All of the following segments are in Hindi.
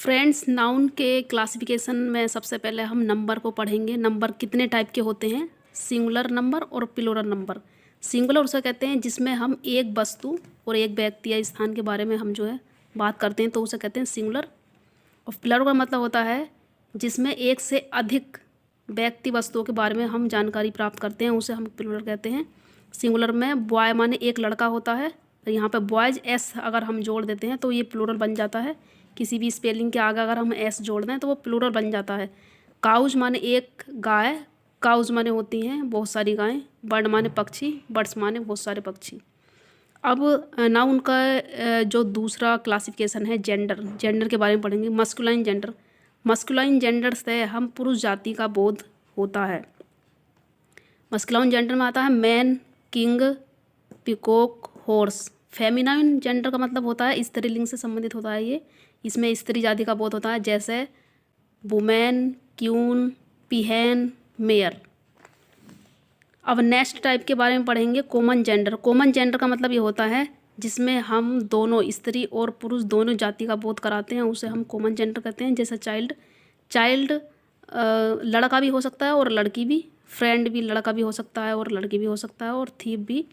फ्रेंड्स, नाउन के क्लासिफिकेशन में सबसे पहले हम नंबर को पढ़ेंगे। नंबर कितने टाइप के होते हैं? सिंगुलर नंबर और प्लूरल नंबर। सिंगुलर उसे कहते हैं जिसमें हम एक वस्तु और एक व्यक्ति या स्थान के बारे में हम जो है बात करते हैं, तो उसे कहते हैं सिंगुलर। और प्लूरल का मतलब होता है जिसमें एक से अधिक व्यक्ति वस्तुओं के बारे में हम जानकारी प्राप्त करते हैं, उसे हम प्लूरल कहते हैं। सिंगुलर में बॉय माने एक लड़का होता है, तो यहाँ पे बॉयज एस अगर हम जोड़ देते हैं तो ये प्लूरल बन जाता है। किसी भी स्पेलिंग के आगे अगर हम एस जोड़ दें तो वो प्लूरल बन जाता है। काउज माने एक गाय, काउज माने होती हैं बहुत सारी गायें। बर्ड माने पक्षी, बर्ड्स माने बहुत सारे पक्षी। अब नाउन का जो दूसरा क्लासिफिकेशन है जेंडर, जेंडर के बारे में पढ़ेंगे। मस्कुलाइन जेंडर, मस्कुलाइन जेंडर से हम पुरुष जाति का बोध होता है। मस्कुलाइन जेंडर में आता है man, king, peacock, horse. Feminine gender का मतलब होता है स्त्रीलिंग से संबंधित होता है ये, इसमें स्त्री जाति का बोध होता है, जैसे वुमेन, क्यून, पीहेन, मेयर। अब नेक्स्ट टाइप के बारे में पढ़ेंगे कॉमन जेंडर। कॉमन जेंडर का मतलब ये होता है जिसमें हम दोनों स्त्री और पुरुष दोनों जाति का बोध कराते हैं, उसे हम कॉमन जेंडर कहते हैं। जैसे चाइल्ड, चाइल्ड लड़का भी हो सकता है और लड़की भी। फ्रेंड भी लड़का भी हो सकता है और लड़की भी हो सकता है। और थीप भी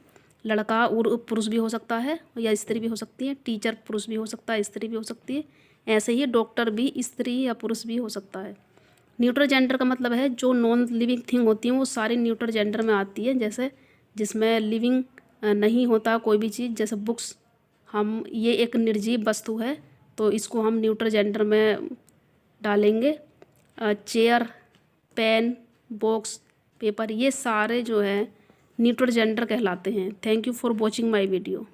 लड़का और पुरुष भी हो सकता है या स्त्री भी हो सकती है। टीचर पुरुष भी हो सकता है, स्त्री भी हो सकती है। ऐसे ही डॉक्टर भी स्त्री या पुरुष भी हो सकता है। न्यूट्रल जेंडर का मतलब है जो नॉन लिविंग थिंग होती हैं वो सारी न्यूट्रल जेंडर में आती है, जैसे जिसमें लिविंग नहीं होता कोई भी चीज़, जैसे बुक्स, हम ये एक निर्जीव वस्तु है तो इसको हम न्यूट्रल जेंडर में डालेंगे। चेयर, पेन, बॉक्स, पेपर, ये सारे जो है न्यूट्रल जेंडर कहलाते हैं। Thank you for watching my video.